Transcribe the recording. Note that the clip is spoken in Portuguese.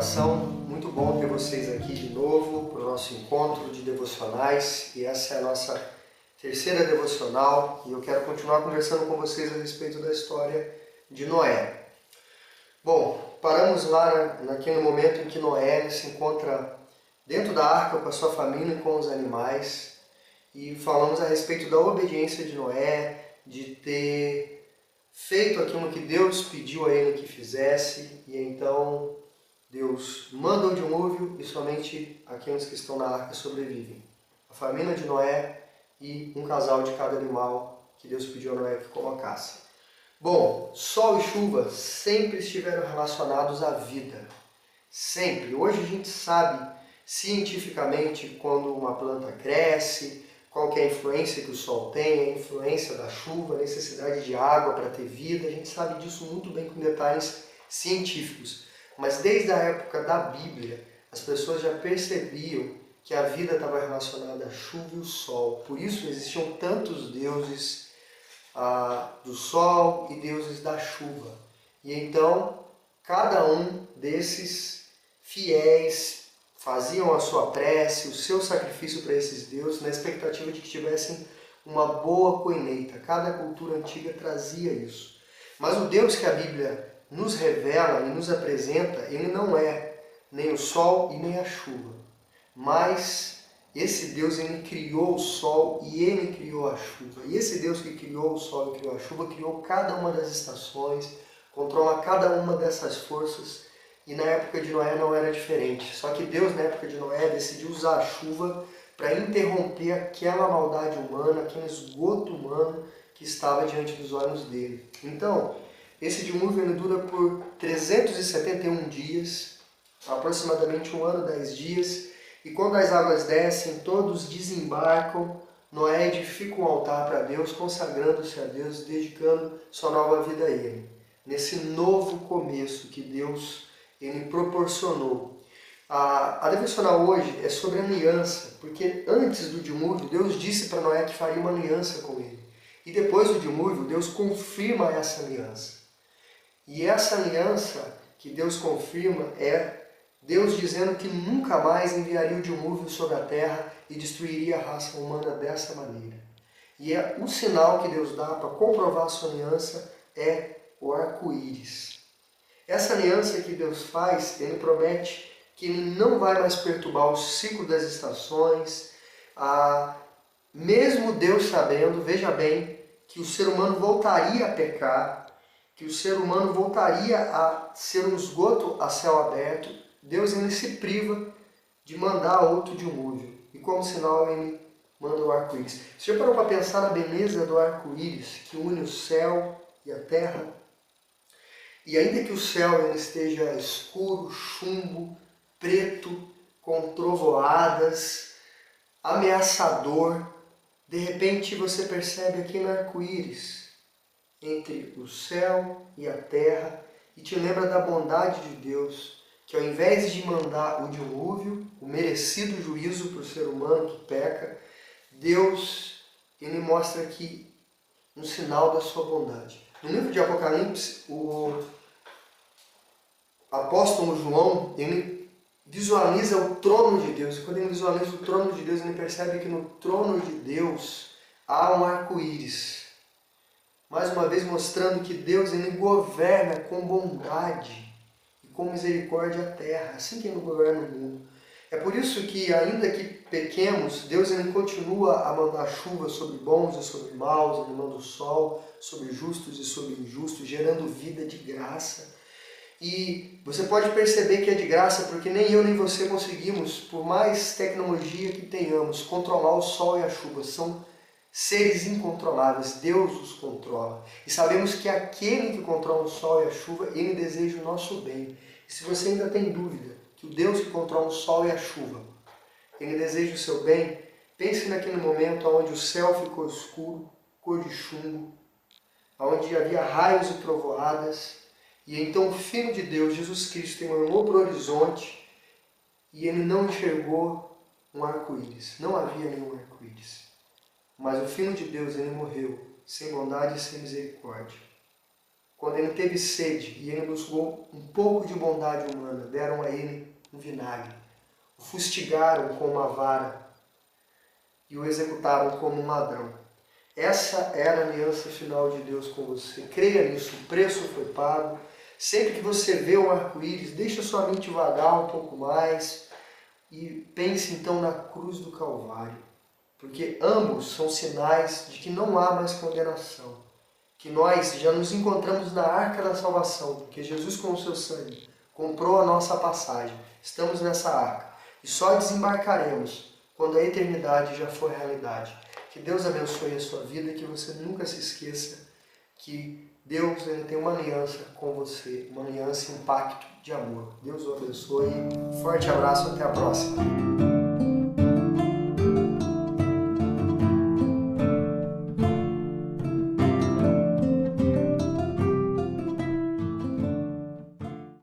coração, muito bom ter vocês aqui de novo para o nosso encontro de devocionais, e essa é a nossa terceira devocional e eu quero continuar conversando com vocês a respeito da história de Noé. Bom, paramos lá naquele momento em que Noé se encontra dentro da arca com a sua família e com os animais, e falamos a respeito da obediência de Noé, de ter feito aquilo que Deus pediu a ele que fizesse, e então Deus manda o dilúvio e somente aqueles que estão na arca sobrevivem. A família de Noé e um casal de cada animal que Deus pediu a Noé que colocasse. Bom, sol e chuva sempre estiveram relacionados à vida. Sempre. Hoje a gente sabe cientificamente quando uma planta cresce, qual que é a influência que o sol tem, a influência da chuva, a necessidade de água para ter vida. A gente sabe disso muito bem com detalhes científicos. Mas desde a época da Bíblia, as pessoas já percebiam que a vida estava relacionada à chuva e ao sol. Por isso existiam tantos deuses do sol e deuses da chuva. E então, cada um desses fiéis faziam a sua prece, o seu sacrifício para esses deuses, na expectativa de que tivessem uma boa colheita. Cada cultura antiga trazia isso. Mas o Deus que a Bíblia nos revela e nos apresenta, ele não é nem o sol e nem a chuva. Mas esse Deus, ele criou o sol e ele criou a chuva. E esse Deus que criou o sol e criou a chuva, criou cada uma das estações, controla cada uma dessas forças. E na época de Noé não era diferente. Só que Deus, na época de Noé, decidiu usar a chuva para interromper aquela maldade humana, aquele esgoto humano que estava diante dos olhos dele. Então, esse dilúvio ele dura por 371 dias, aproximadamente 1 ano e 10 dias, e quando as águas descem, todos desembarcam. Noé edifica um altar para Deus, consagrando-se a Deus, dedicando sua nova vida a Ele. Nesse novo começo que Deus ele proporcionou. A devocional hoje é sobre aliança, porque antes do dilúvio, Deus disse para Noé que faria uma aliança com ele. E depois do dilúvio, Deus confirma essa aliança. E essa aliança que Deus confirma é Deus dizendo que nunca mais enviaria o dilúvio sobre a terra e destruiria a raça humana dessa maneira. E o sinal que Deus dá para comprovar a sua aliança é o arco-íris. Essa aliança que Deus faz, ele promete que ele não vai mais perturbar o ciclo das estações, mesmo Deus sabendo, veja bem, que o ser humano voltaria a pecar, que o ser humano voltaria a ser um esgoto a céu aberto. Deus ele se priva de mandar outro dilúvio. E como sinal ele manda o arco-íris. Você já parou para pensar na beleza do arco-íris que une o céu e a terra? E ainda que o céu ele esteja escuro, chumbo, preto, com trovoadas, ameaçador, de repente você percebe aquele arco-íris entre o céu e a terra e te lembra da bondade de Deus, que ao invés de mandar o dilúvio, o merecido juízo para o ser humano que peca, Deus ele mostra aqui um sinal da sua bondade. No livro de Apocalipse, o apóstolo João ele visualiza o trono de Deus. E quando ele visualiza o trono de Deus, ele percebe que no trono de Deus há um arco-íris. Mais uma vez mostrando que Deus ele governa com bondade e com misericórdia a terra, assim que ele governa o mundo. É por isso que, ainda que pequemos, Deus ele continua a mandar chuva sobre bons e sobre maus, ele manda o sol sobre justos e sobre injustos, gerando vida de graça. E você pode perceber que é de graça, porque nem eu nem você conseguimos, por mais tecnologia que tenhamos, controlar o sol e a chuva. São seres incontroláveis, Deus os controla. E sabemos que aquele que controla o sol e a chuva, ele deseja o nosso bem. E se você ainda tem dúvida que o Deus que controla o sol e a chuva, ele deseja o seu bem, pense naquele momento onde o céu ficou escuro, cor de chumbo, onde havia raios e trovoadas, e então o Filho de Deus, Jesus Cristo, olhou para o horizonte e ele não enxergou um arco-íris. Não havia nenhum arco-íris. Mas o Filho de Deus, ele morreu sem bondade e sem misericórdia. quando ele teve sede e ele buscou um pouco de bondade humana, deram a ele um vinagre, o fustigaram com uma vara e o executaram como um ladrão. Essa era a aliança final de Deus com você. Creia nisso, o preço foi pago. Sempre que você vê um arco-íris, deixa sua mente vagar um pouco mais e pense então na cruz do Calvário, porque ambos são sinais de que não há mais condenação, que nós já nos encontramos na arca da salvação, porque Jesus com o seu sangue comprou a nossa passagem. Estamos nessa arca e só desembarcaremos quando a eternidade já for realidade. Que Deus abençoe a sua vida, que você nunca se esqueça que Deus ele tem uma aliança com você, uma aliança e um pacto de amor. Deus o abençoe. Forte abraço, até a próxima.